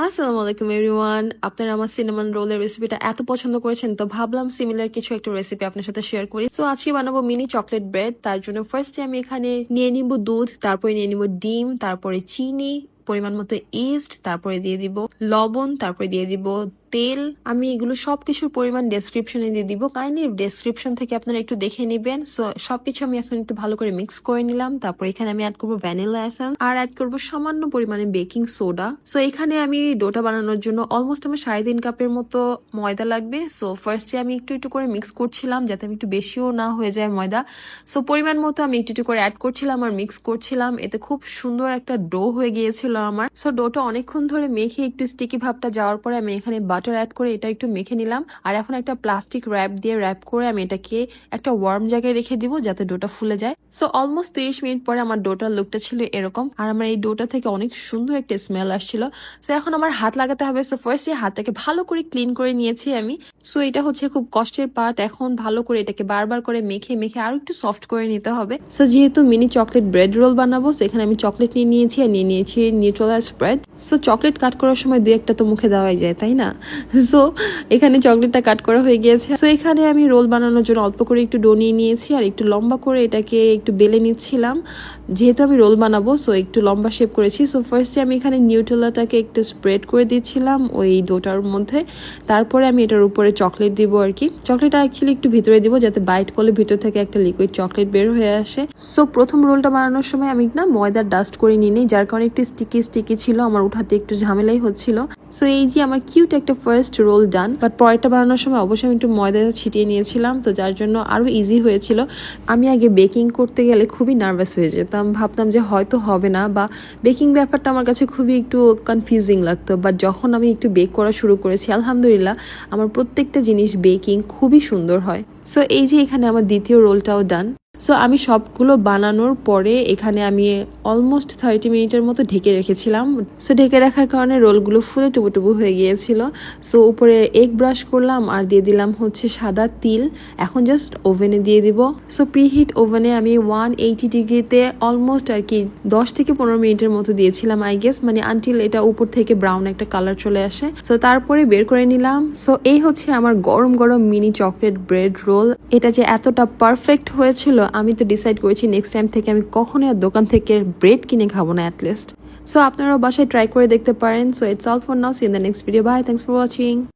আসসালামু আলাইকুম এভরিওয়ান। আপনারা আমার সিনামন রোলের রেসিপিটা এত পছন্দ করেছেন, তো ভাবলাম সিমিলার কিছু একটা রেসিপি আপনার সাথে শেয়ার করি। সো আজকে বানাবো মিনি চকলেট ব্রেড। তার জন্য ফার্স্টে আমি এখানে নিয়ে নিব দুধ, তারপরে নিয়ে নিব ডিম, তারপরে চিনি, পরিমাণ মতো ইস্ট, তারপরে দিয়ে দিব লবণ, তারপরে দিয়ে দিব তেল। আমি এগুলো সবকিছুর পরিমাণ ডেসক্রিপশনে দিয়ে দিব, কাইন্ডলি ডেসক্রিপশন থেকে আপনারা একটু দেখে নেবেন। সো সবকিছু আমি এখন একটু ভালো করে মিক্স করে নিলাম। তারপর এখানে আমি অ্যাড করবো ভ্যানিলা এসেন্স আর অ্যাড করবো সামান্য পরিমাণে বেকিং সোডা। সো এখানে আমি ডোটা বানানোর জন্য অলমোস্ট আমার 3.5 কাপের মতো ময়দা লাগবে। সো ফার্স্টে আমি একটু একটু করে মিক্স করছিলাম যাতে আমি একটু বেশিও না হয়ে যায় ময়দা। সো পরিমাণ মতো আমি একটু একটু করে অ্যাড করছিলাম আর মিক্স করছিলাম। এতে খুব সুন্দর একটা ডো হয়ে গিয়েছিল আমার। সো ডোটা অনেকক্ষণ ধরে মেখে একটু স্টিকি ভাবটা যাওয়ার পরে আমি এখানে বাটার অ্যাড করে এটা একটু মেখে নিলাম। আর এখন একটা প্লাস্টিক র্যাপ দিয়ে র্যাপ করে আমি এটাকে একটা ওয়ার্ম জায়গায় রেখে দিব যাতে ডোটা ফুলে যায়। সো অলমোস্ট 30 মিনিট পরে আমার ডোটার লুকটা ছিল এরকম। আর আমার এই ডোটা থেকে অনেক সুন্দর একটা স্মেল আসছিল। সো এখন আমার হাত লাগাতে হবে। সো ফার্স্ট এই হাতটাকে ভালো করে ক্লিন করে নিয়েছি আমি। সো এটা হচ্ছে খুব কষ্টের পার্ট। এখন ভালো করে এটাকে বারবার করে মেখে মেখে আরো একটু সফট করে নিতে হবে। সো যেহেতু মিনি চকলেট ব্রেড রোল বানাবো, সেখানে আমি চকলেট নিয়ে নিয়েছি আর নিয়ে নিয়েছি নিউট্রেলা স্প্রেড। সো চকলেট কাট করার সময় দুই একটা তো মুখে দেওয়াই যায়, তাই না? সো এখানে চকলেটটা কাট করা হয়ে গিয়েছে। সো এখানে আমি রোল বানানোর জন্য অল্প করে একটু ডো নিয়ে নিয়েছি আর একটু লম্বা করে এটাকে একটু বেলে নিচ্ছিলাম। যেহেতু আমি রোল বানাবো, সো একটু লম্বা শেপ করেছি। সো ফার্স্টে আমি এখানে নিউট্রেলাটাকে একটু স্প্রেড করে দিচ্ছিলাম ওই ডোটার মধ্যে। তারপরে আমি এটার উপরে চকলেট দিব আর কি। চকলেটটা অ্যাকচুয়ালি একটু ভিতরে দিব যাতে বাইট করলে ভিতর থেকে একটা লিকুইড চকলেট বের হয়ে আসে। সো প্রথম রোলটা বানানোর সময় আমি না ময়দার ডাস্ট করে নিয়ে নিই, যার কারণে একটু স্টিকি স্টিকি ছিল, আমার উঠাতে একটু ঝামেলাই হচ্ছিল। সো এই যে আমার কিউট একটা ফার্স্ট রোল ডান। বাট পরেরটা বানানোর সময় অবশ্যই আমি একটু ময়দা ছিটিয়ে নিয়েছিলাম, তো যার জন্য আরো ইজি হয়েছিল। আমি আগে বেকিং করতে গেলে খুবই নার্ভাস হয়ে যেতাম, ভাবতাম যে হয়তো হবে না, বা বেকিং ব্যাপারটা আমার কাছে খুবই একটু কনফিউজিং লাগতো। বাট যখন আমি একটু বেক করা শুরু করেছি, আলহামদুলিল্লাহ আমার প্রত্যেকটা জিনিস বেকিং খুবই সুন্দর হয়। সো এই যে এখানে আমার দ্বিতীয় রোলটাও ডান। সো আমি সবগুলো বানানোর পরে এখানে আমি অলমোস্ট 30 মিনিটের মতো ঢেকে রেখেছিলাম। সো ঢেকে রাখার কারণে রোলগুলো ফুলে টুবু হয়ে গিয়েছিল। সো উপরে এগ ব্রাশ করলাম আর দিয়ে দিলাম হচ্ছে সাদা তিল। এখন জাস্ট ওভেনে দিয়ে দিব। সো প্রিহিট ওভেনে আমি 180 ডিগ্রিতে অলমোস্ট আর কি 10 থেকে 15 মিনিটের মতো দিয়েছিলাম আই গেস, মানে আনটিল এটা উপর থেকে ব্রাউন একটা কালার চলে আসে। সো তারপরে বের করে নিলাম। সো এই হচ্ছে আমার গরম গরম মিনি চকলেট ব্রেড রোল। এটা যে এতটা পারফেক্ট হয়েছিল, আমি তো ডিসাইড করেছি নেক্সট টাইম থেকে আমি কখনোই আর দোকান থেকে ব্রেড কিনে খাবো না অ্যাটলিস্ট। সো আপনারাও বাসায় ট্রাই করে দেখতে পারেন। So it's all for now, see in the next video. Bye, thanks for watching.